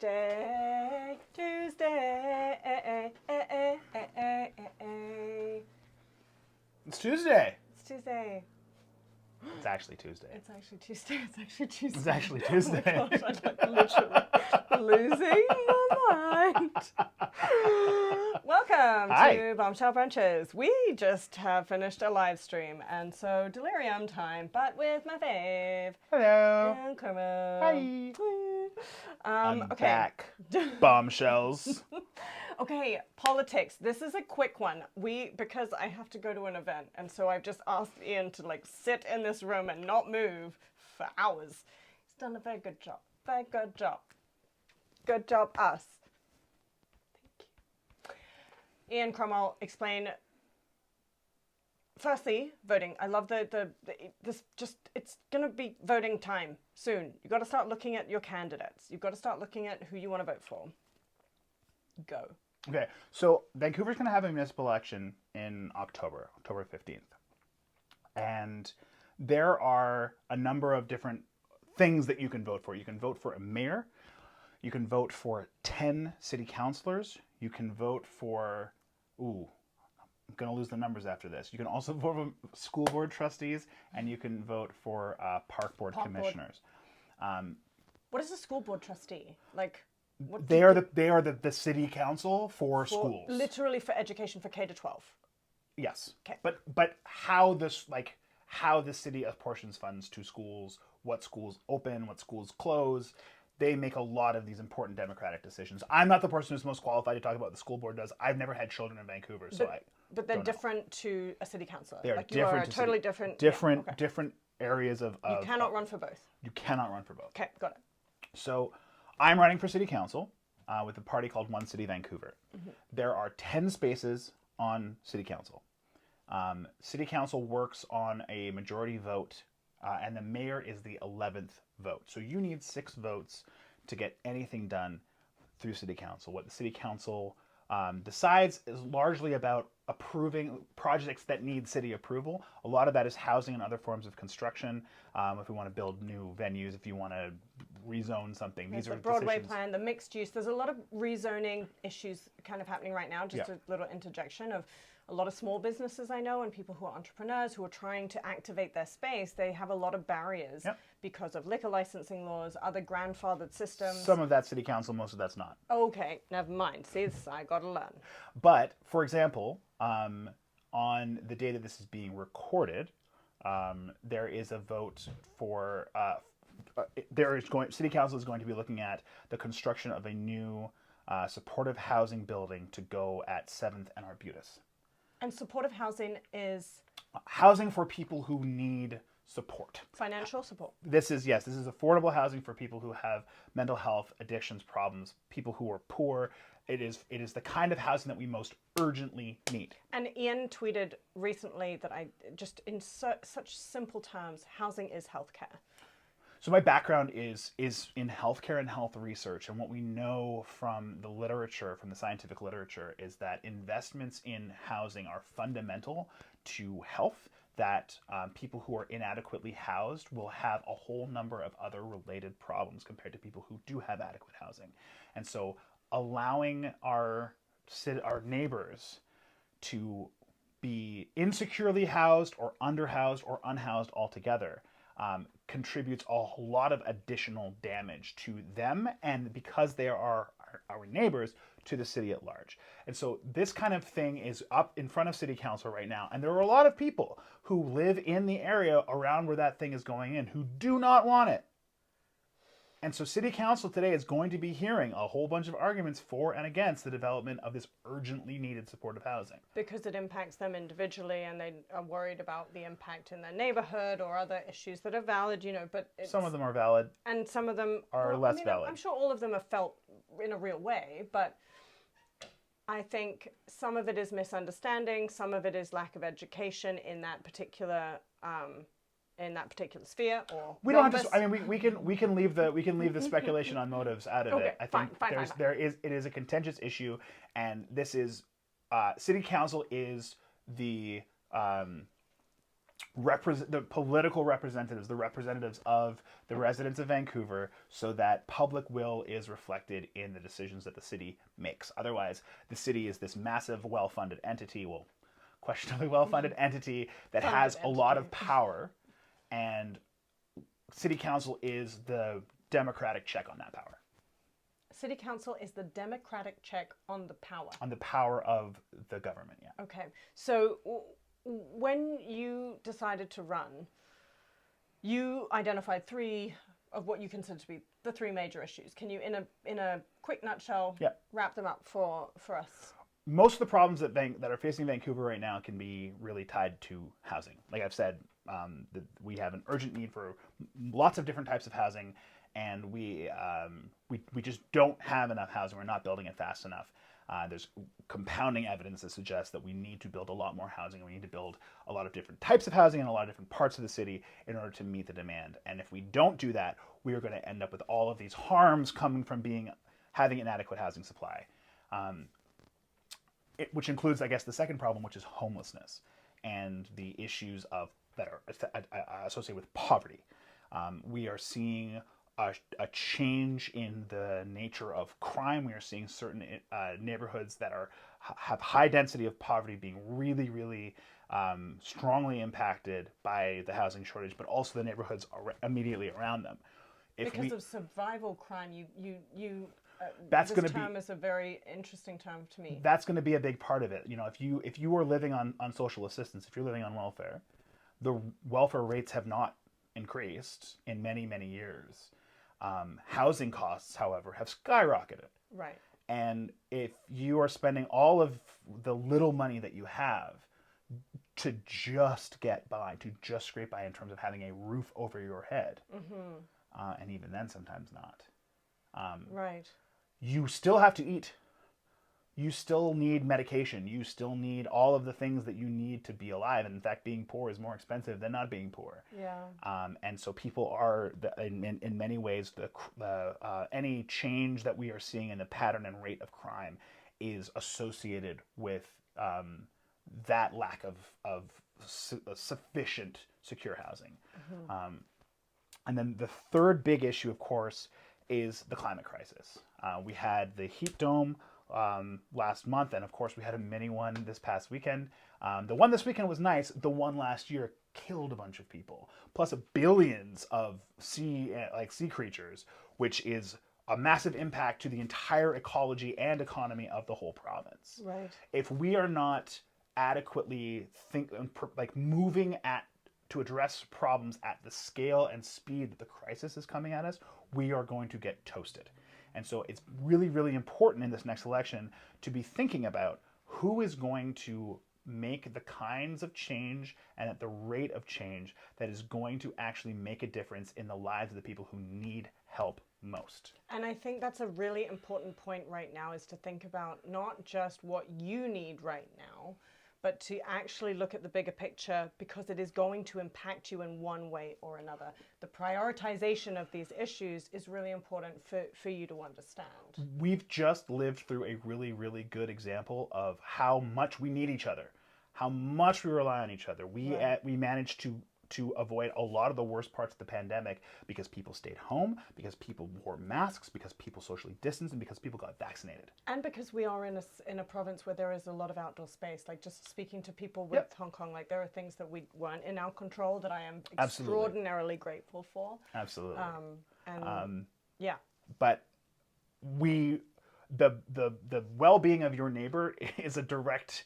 Tuesday. It's Tuesday. It's Tuesday. It's actually Tuesday. It's actually Tuesday. It's actually Tuesday. It's actually Tuesday. Oh my gosh, I'm literally losing my mind. Welcome Hi. to Bombshell Brunches. We just have finished a live stream, and so delirium time, but with my fave. Hello. And Cromwell. Hi. I'm okay. back. Bombshells. Okay, politics. This is a quick one. Because I have to go to an event, and so I've just asked Ian to sit in this room and not move for hours. He's done a very good job. Very good job. Good job, us. Thank you. Ian, Cromwell, explain. Firstly, voting. I love it's gonna be voting time soon. You've got to start looking at your candidates. You've got to start looking at who you want to vote for. Go. Okay, so Vancouver's going to have a municipal election in October 15th. And there are a number of different things that you can vote for. You can vote for a mayor. You can vote for 10 city councilors. You can vote for, I'm going to lose the numbers after this. You can also vote for school board trustees, and you can vote for park board commissioners. What is a school board trustee? They are the city council for schools. Literally for education for K to 12. Yes. Okay. But how the city apportions funds to schools, what schools open, what schools close, they make a lot of these important democratic decisions. I'm not the person who's most qualified to talk about what the school board does. I've never had children in Vancouver, But they're different to a city councillor. They are you are totally different. Different areas of. You cannot run for both. You cannot run for both. Okay, got it. So, I'm running for city council with a party called One City Vancouver. Mm-hmm. There are 10 spaces on city council. City council works on a majority vote, and the mayor is the 11th vote. So you need 6 votes to get anything done through city council. What the city council decides is largely about approving projects that need city approval. A lot of that is housing and other forms of construction. If we want to build new venues, if you want to rezone something, There's the Broadway plan, the mixed use. There's a lot of rezoning issues kind of happening right now. Just a little interjection of a lot of small businesses I know and people who are entrepreneurs who are trying to activate their space. They have a lot of barriers because of liquor licensing laws, other grandfathered systems. Some of that's city council, most of that's not. Okay, never mind. See, I got to learn. But, for example, on the day that this is being recorded, there is a vote for... city council is going to be looking at the construction of a new supportive housing building to go at 7th and Arbutus. And supportive housing is? Housing for people who need support. Financial support. This is affordable housing for people who have mental health, addictions, problems, people who are poor. It is the kind of housing that we most urgently need. And Ian tweeted recently that in such simple terms, housing is healthcare. So my background is in healthcare and health research, and what we know from the literature, from the scientific literature, is that investments in housing are fundamental to health, that people who are inadequately housed will have a whole number of other related problems compared to people who do have adequate housing. And so allowing our neighbors to be insecurely housed or underhoused or unhoused altogether contributes a lot of additional damage to them, and because they are our neighbors, to the city at large. And so this kind of thing is up in front of city council right now, and there are a lot of people who live in the area around where that thing is going in who do not want it. And so city council today is going to be hearing a whole bunch of arguments for and against the development of this urgently needed supportive housing. Because it impacts them individually, and they are worried about the impact in their neighborhood or other issues that are valid, but some of them are valid. And some of them are less valid. I'm sure all of them are felt in a real way, but I think some of it is misunderstanding, some of it is lack of education in that particular sphere, or we don't have to. I mean, we can leave the speculation on motives out of it. I think it is a contentious issue, and this is city council is the the political representatives, the representatives of the residents of Vancouver, so that public will is reflected in the decisions that the city makes. Otherwise, the city is this massive, well-funded entity, well, questionably well-funded entity that has a lot of power, and city council is the democratic check on that power. City council is the democratic check on the power. On the power of the government, yeah. Okay. So when you decided to run, you identified three of what you consider to be the three major issues. Can you, in a quick nutshell, wrap them up for us? Most of the problems that are facing Vancouver right now can be really tied to housing. Like I've said, we have an urgent need for lots of different types of housing, and we just don't have enough housing. We're not building it fast enough. There's compounding evidence that suggests that we need to build a lot more housing. We need to build a lot of different types of housing in a lot of different parts of the city in order to meet the demand. And if we don't do that, we are going to end up with all of these harms coming from having inadequate housing supply. Which includes, I guess, the second problem, which is homelessness and the issues that are associated with poverty. We are seeing a change in the nature of crime. We are seeing certain neighborhoods that have high density of poverty being really, really strongly impacted by the housing shortage, but also the neighborhoods immediately around them. Because of survival crime, this term is a very interesting term to me. That's going to be a big part of it. You know, if you are living on social assistance, if you're living on welfare, the welfare rates have not increased in many, many years. Housing costs, however, have skyrocketed. Right. And if you are spending all of the little money that you have to just get by, to just scrape by in terms of having a roof over your head, and even then sometimes not. Right. You still have to eat. You still need medication. You still need all of the things that you need to be alive. And in fact, being poor is more expensive than not being poor. Yeah. And so people are, in many ways, any change that we are seeing in the pattern and rate of crime is associated with that lack of sufficient secure housing. And then the third big issue, of course, is the climate crisis. We had the heat dome last month, and of course we had a mini one this past weekend. The one this weekend was nice. The one last year killed a bunch of people, plus billions of sea creatures, which is a massive impact to the entire ecology and economy of the whole province. Right. If we are not adequately moving to address problems at the scale and speed that the crisis is coming at us, we are going to get toasted. And so it's really, really important in this next election to be thinking about who is going to make the kinds of change and at the rate of change that is going to actually make a difference in the lives of the people who need help most. And I think that's a really important point right now, is to think about not just what you need right now, but to actually look at the bigger picture, because it is going to impact you in one way or another. The prioritization of these issues is really important for you to understand. We've just lived through a really, really good example of how much we need each other, how much we rely on each other. We managed to avoid a lot of the worst parts of the pandemic because people stayed home, because people wore masks, because people socially distanced, and because people got vaccinated. And because we are in a province where there is a lot of outdoor space. Like, just speaking to people with Hong Kong, like, there are things that we weren't in our control that I am extraordinarily grateful for. Absolutely. Yeah. But the well-being of your neighbor is a direct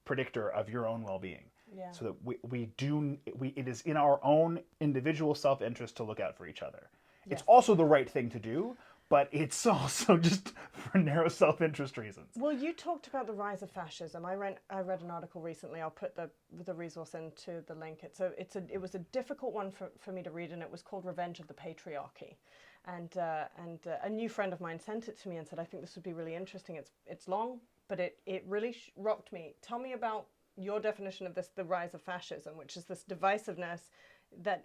predictor of your own well-being. Yeah. So that it is in our own individual self-interest to look out for each other. Yes. It's also the right thing to do, but it's also just for narrow self-interest reasons. Well, you talked about the rise of fascism. I read an article recently. I'll put the resource into the link. It was a difficult one for me to read, and it was called Revenge of the Patriarchy. And a new friend of mine sent it to me and said, I think this would be really interesting. It's long, but it really rocked me. Tell me about your definition of this, the rise of fascism, which is this divisiveness that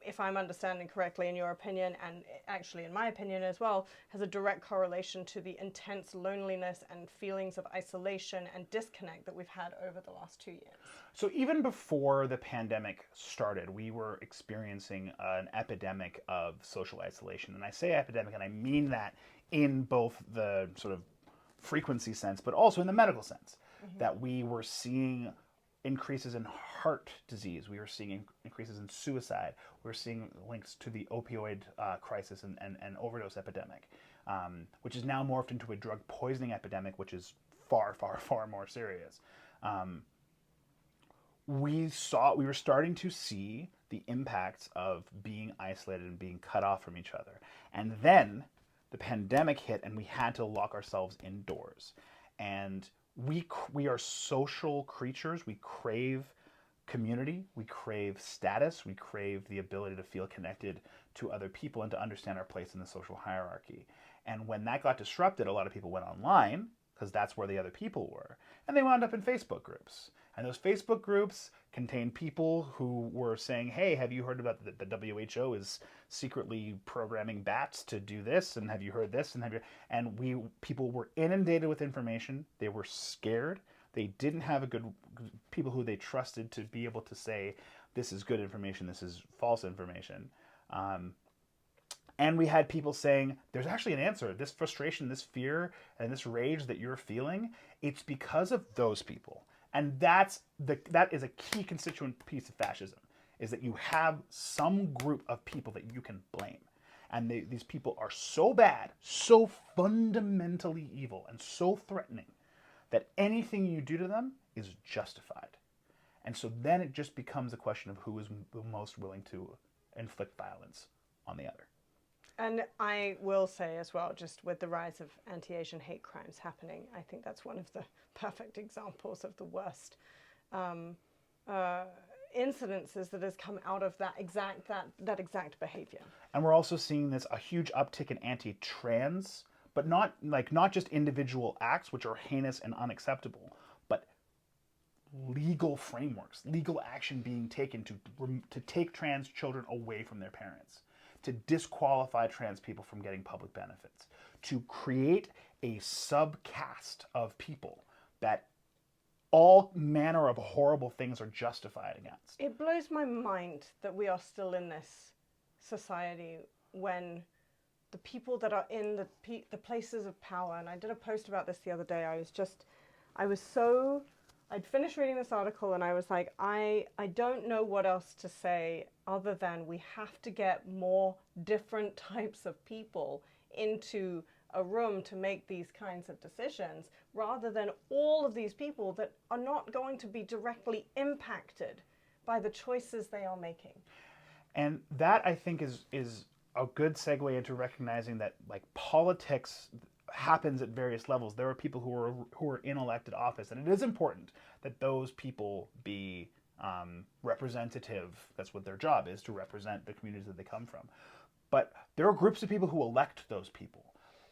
if I'm understanding correctly, in your opinion, and actually in my opinion as well, has a direct correlation to the intense loneliness and feelings of isolation and disconnect that we've had over the last 2 years. So even before the pandemic started, we were experiencing an epidemic of social isolation. And I say epidemic, and I mean that in both the sort of frequency sense, but also in the medical sense, that we were seeing increases in heart disease. We were seeing increases in suicide. We were seeing links to the opioid crisis and overdose epidemic, which is now morphed into a drug poisoning epidemic, which is far, far, far more serious. We were starting to see the impacts of being isolated and being cut off from each other. And then the pandemic hit and we had to lock ourselves indoors. And we are social creatures. We crave community. We crave status. We crave the ability to feel connected to other people and to understand our place in the social hierarchy. And when that got disrupted, a lot of people went online because that's where the other people were. And they wound up in Facebook groups. And those Facebook groups contained people who were saying, hey, have you heard about the WHO is secretly programming bats to do this? And have you heard this? And people were inundated with information. They were scared. They didn't have people who they trusted to be able to say, this is good information, this is false information. And we had people saying, there's actually an answer. This frustration, this fear, and this rage that you're feeling, it's because of those people. And that is a key constituent piece of fascism, is that you have some group of people that you can blame. And these people are so bad, so fundamentally evil, and so threatening that anything you do to them is justified. And so then it just becomes a question of who is the most willing to inflict violence on the other. And I will say as well, just with the rise of anti-Asian hate crimes happening, I think that's one of the perfect examples of the worst incidences that has come out of that exact behavior. And we're also seeing a huge uptick in anti-trans, but not just individual acts, which are heinous and unacceptable, but legal frameworks, legal action being taken to take trans children away from their parents, to disqualify trans people from getting public benefits, to create a subcaste of people that all manner of horrible things are justified against. It blows my mind that we are still in this society when the people that are in the places of power, and I did a post about this the other day, I'd finished reading this article and I was like, I don't know what else to say other than we have to get more different types of people into a room to make these kinds of decisions, rather than all of these people that are not going to be directly impacted by the choices they are making. And that, I think, is a good segue into recognizing that politics happens at various levels. There are people who are in elected office, and it is important that those people be representative. That's what their job is, to represent the communities that they come from. But there are groups of people who elect those people.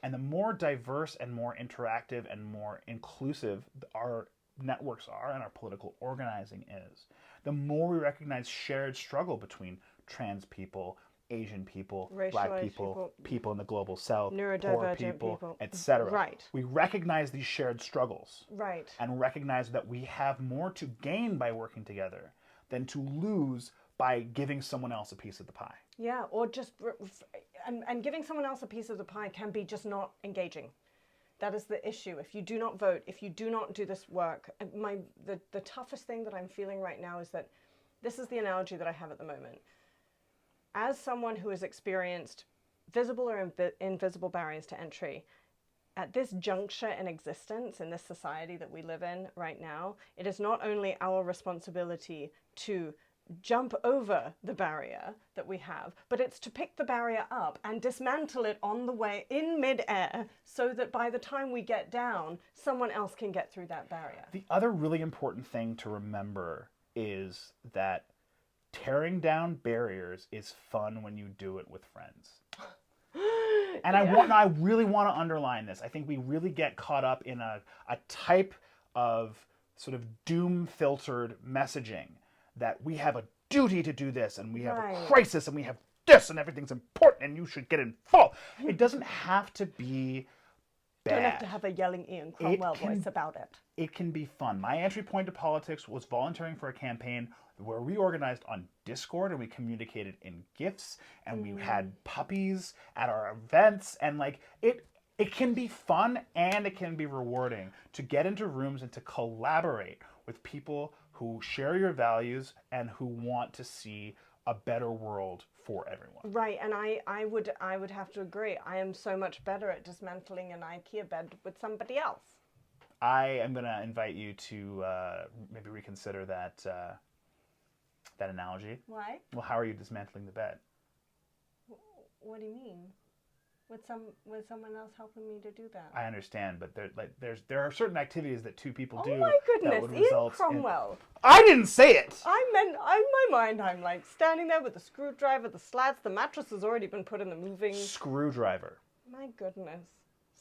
And the more diverse and more interactive and more inclusive our networks are and our political organizing is, the more we recognize shared struggle between trans people, Asian people, Black people, people in the global South, poor people, etc. Right. We recognize these shared struggles. Right. And recognize that we have more to gain by working together than to lose by giving someone else a piece of the pie. Yeah, or just, and giving someone else a piece of the pie can be just not engaging. That is the issue. If you do not vote, if you do not do this work, the toughest thing that I'm feeling right now is that this is the analogy that I have at the moment. As someone who has experienced visible or invisible barriers to entry, at this juncture in existence, in this society that we live in right now, it is not only our responsibility to jump over the barrier that we have, but it's to pick the barrier up and dismantle it on the way in midair, so that by the time we get down, someone else can get through that barrier. The other really important thing to remember is that tearing down barriers is fun when you do it with friends. And I really want to underline this. I think we really get caught up in a type of sort of doom-filtered messaging that we have a duty to do this, and we have Right. a crisis, and we have this, and everything's important, and you should get involved. It doesn't have to be bad. Don't have to have a yelling Ian Cromwell voice about it. It can be fun. My entry point to politics was volunteering for a campaign where we organized on Discord and we communicated in GIFs and we had puppies at our events, and like it can be fun and it can be rewarding to get into rooms and to collaborate with people who share your values and who want to see a better world for everyone. Right, and I would have to agree. I am so much better at dismantling an IKEA bed with somebody else. I am going to invite you to maybe reconsider that analogy. Why? Well, how are you dismantling the bed? What do you mean? With someone else helping me to do that? I understand, but there are certain activities that two people do. Oh my that goodness, would Ian result Cromwell. I didn't say it. In my mind, I'm like standing there with the screwdriver, the slats, the mattress has already been put in the moving. Screwdriver. My goodness,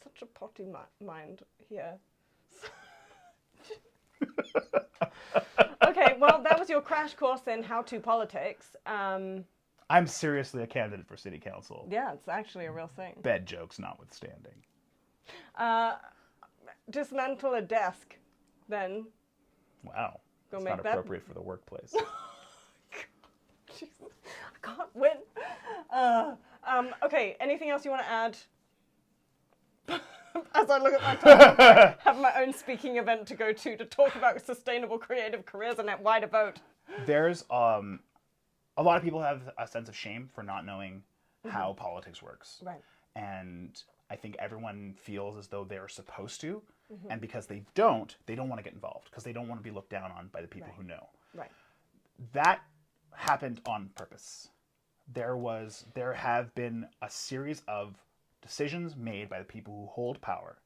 such a potty mind here. Okay, well, that was your crash course in how-to politics. I'm seriously a candidate for city council. Yeah, it's actually a real thing. Bed jokes notwithstanding. Dismantle a desk, then. Wow. Go It's make not that- appropriate for the workplace. Jesus, I can't win. Okay, anything else you want to add? As I look at my time, have my own speaking event to go to talk about sustainable creative careers and why to vote. There's a lot of people have a sense of shame for not knowing how politics works. Right. And I think everyone feels as though they're supposed to. And because they don't want to get involved because they don't want to be looked down on by the people who know. Right. That happened on purpose. There have been a series of decisions made by the people who hold power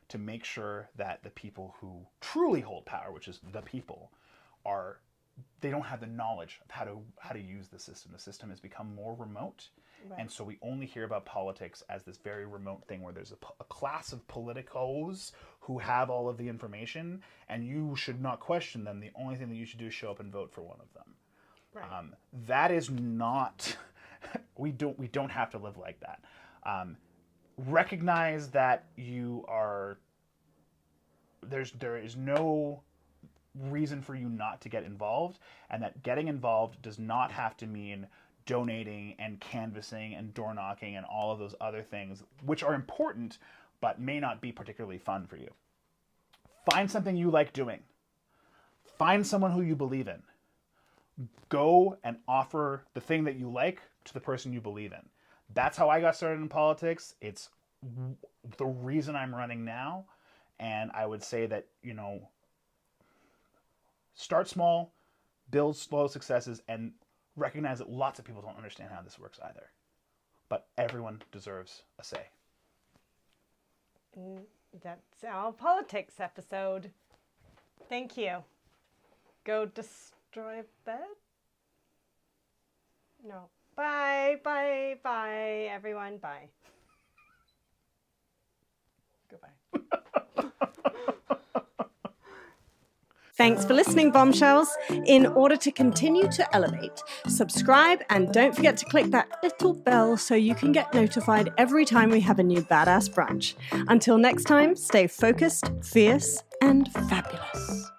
to make sure that the people who truly hold power, which is the people, they don't have the knowledge of how to use the system. The system has become more remote. Right. And so we only hear about politics as this very remote thing where there's a class of politicos who have all of the information, and you should not question them. The only thing that you should do is show up and vote for one of them. Right. That is not. We don't have to live like that. Recognize that there is no reason for you not to get involved, and that getting involved does not have to mean donating and canvassing and door knocking and all of those other things, which are important but may not be particularly fun for you. Find something you like doing. Find someone who you believe in. Go and offer the thing that you like to the person you believe in. That's how I got started in politics. It's the reason I'm running now. And I would say that, start small, build slow successes, and recognize that lots of people don't understand how this works either. But everyone deserves a say. That's our politics episode. Thank you. Go destroy bed? No. Bye, bye, bye, everyone. Bye. Goodbye. Thanks for listening, bombshells. In order to continue to elevate, subscribe and don't forget to click that little bell so you can get notified every time we have a new badass brunch. Until next time, stay focused, fierce, and fabulous.